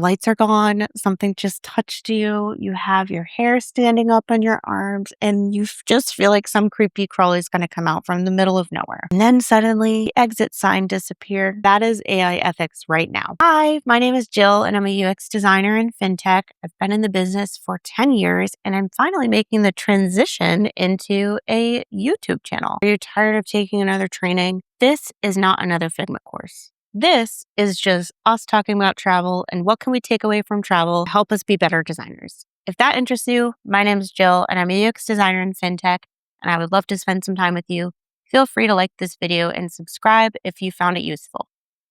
lights are gone, something just touched you, you have your hair standing up on your arms, and you just feel like some creepy crawly is going to come out from the middle of nowhere. And then suddenly, the exit sign disappeared. That is AI ethics right now. Hi, my name is Jill, and I'm a UX designer in fintech. I've been in the business for 10 years, and I'm finally making the transition into a YouTube channel. Are you tired of taking another training? This is not another Figma course. This is just us talking about travel and what can we take away from travel to help us be better designers. If that interests you, my name is Jill and I'm a UX designer in fintech, and I would love to spend some time with you. Feel free to like this video and subscribe if you found it useful.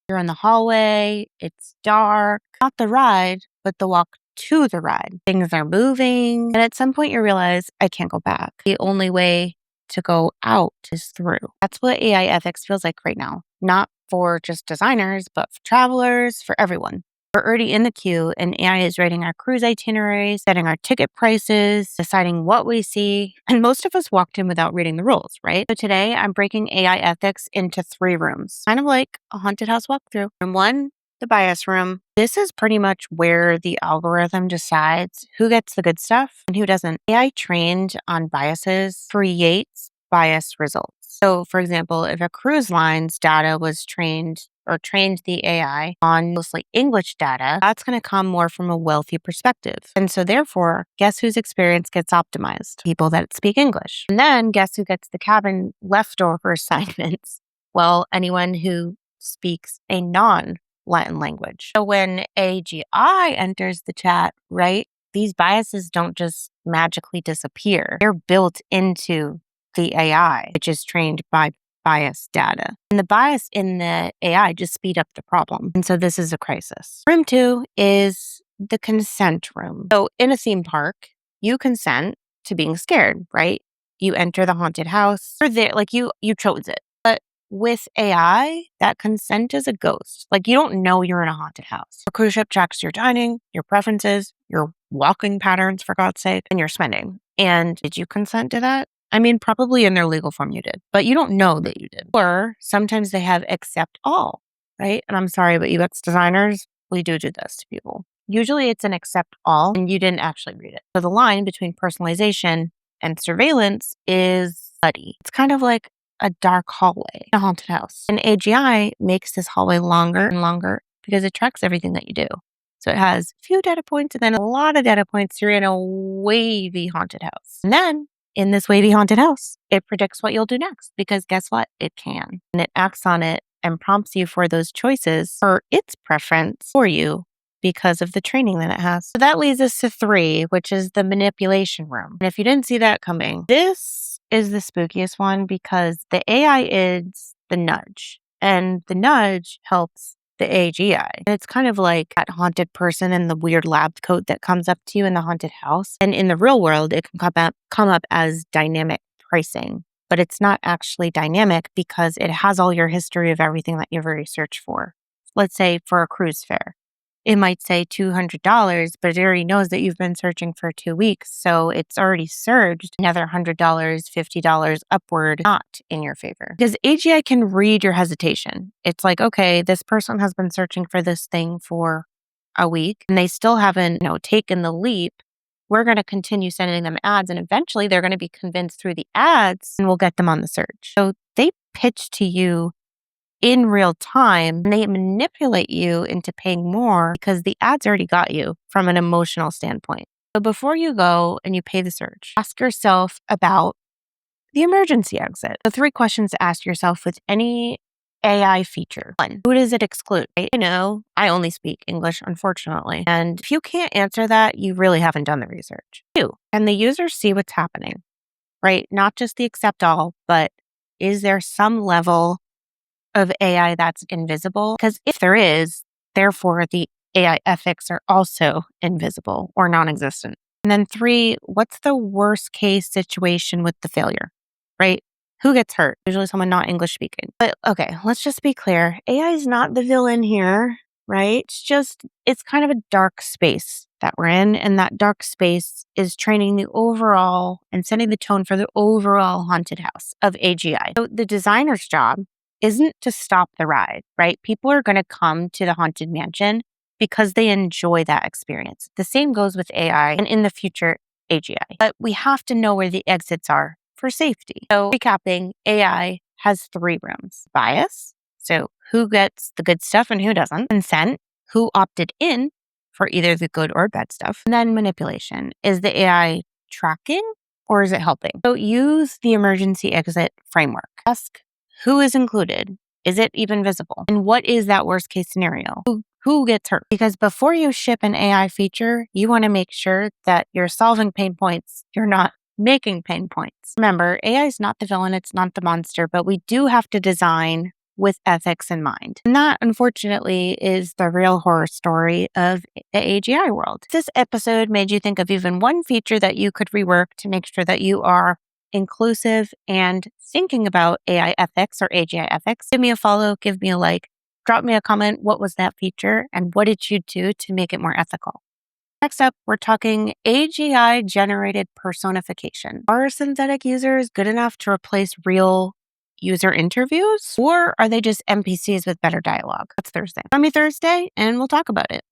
You're in the hallway, it's dark, not the ride, but the walk to the ride. Things are moving, and at some point you realize, I can't go back. The only way to go out is through. That's what AI ethics feels like right now. Not for just designers, but for travelers, for everyone. We're already in the queue, and AI is writing our cruise itineraries, setting our ticket prices, deciding what we see. And most of us walked in without reading the rules, right? So today I'm breaking AI ethics into 3 rooms, kind of like a haunted house walkthrough. Room 1, the bias room. This is pretty much where the algorithm decides who gets the good stuff and who doesn't. AI trained on biases creates bias results. So for example, if a cruise line's data was trained the AI on mostly English data, that's going to come more from a wealthy perspective. And so therefore, guess whose experience gets optimized? People that speak English. And then guess who gets the cabin leftover assignments? Well, anyone who speaks a non-Latin language. So when AGI enters the chat, right, these biases don't just magically disappear. They're built into the AI, which is trained by bias data. And the bias in the AI just speed up the problem. And so this is a crisis. Room 2 is the consent room. So in a theme park, you consent to being scared, right? You enter the haunted house. You're there, like you chose it. But with AI, that consent is a ghost. Like you don't know you're in a haunted house. A cruise ship tracks your dining, your preferences, your walking patterns, for God's sake, and your spending. And did you consent to that? I mean, probably in their legal form you did, but you don't know that you did. Or sometimes they have accept all, right? And I'm sorry, but UX designers, we do this to people. Usually it's an accept all and you didn't actually read it. So the line between personalization and surveillance is muddy. It's kind of like a dark hallway in a haunted house. And AGI makes this hallway longer and longer because it tracks everything that you do. So it has a few data points and then a lot of data points. You're in a wavy haunted house. And then in this wavy haunted house, it predicts what you'll do next because guess what? It can. And it acts on it and prompts you for those choices for its preference for you because of the training that it has. So that leads us to 3, which is the manipulation room. And if you didn't see that coming, this is the spookiest one because the AI is the nudge and the nudge helps the AGI. It's kind of like that haunted person in the weird lab coat that comes up to you in the haunted house. And in the real world, it can come up as dynamic pricing, but it's not actually dynamic because it has all your history of everything that you've already searched for. Let's say for a cruise fare, it might say $200, but it already knows that you've been searching for 2 weeks. So it's already surged another $100, $50 upward, not in your favor. Because AGI can read your hesitation. It's like, okay, this person has been searching for this thing for a week and they still haven't, taken the leap. We're going to continue sending them ads and eventually they're going to be convinced through the ads and we'll get them on the search. So they pitch to you in real time, and they manipulate you into paying more because the ads already got you from an emotional standpoint. So before you go and you pay the search, ask yourself about the emergency exit. The 3 questions to ask yourself with any AI feature. 1, who does it exclude? I know I only speak English, unfortunately. And if you can't answer that, you really haven't done the research. 2, can the user see what's happening, right? Not just the accept all, but is there some level of AI that's invisible? Because if there is, therefore the AI ethics are also invisible or non-existent. And then 3, what's the worst case situation with the failure, right? Who gets hurt? Usually someone not English speaking. But okay, let's just be clear. AI is not the villain here, right? It's kind of a dark space that we're in. And that dark space is training the overall and setting the tone for the overall haunted house of AGI. So the designer's job isn't to stop the ride, right? People are going to come to the haunted mansion because they enjoy that experience. The same goes with AI and in the future, AGI. But we have to know where the exits are for safety. So recapping, AI has 3 rooms. Bias, so who gets the good stuff and who doesn't. Consent, who opted in for either the good or bad stuff. And then manipulation, is the AI tracking or is it helping? So use the emergency exit framework. Ask who is included. Is it even visible? And what is that worst case scenario? Who gets hurt? Because before you ship an AI feature, you want to make sure that you're solving pain points. You're not making pain points. Remember, AI is not the villain. It's not the monster, but we do have to design with ethics in mind. And that, unfortunately, is the real horror story of the AGI world. If this episode made you think of even one feature that you could rework to make sure that you are inclusive and thinking about AI ethics or AGI ethics, give me a follow, give me a like, drop me a comment. What was that feature and what did you do to make it more ethical? Next up, we're talking AGI generated personification. Are synthetic users good enough to replace real user interviews, or are they just NPCs with better dialogue? That's Thursday. Call me Thursday and we'll talk about it.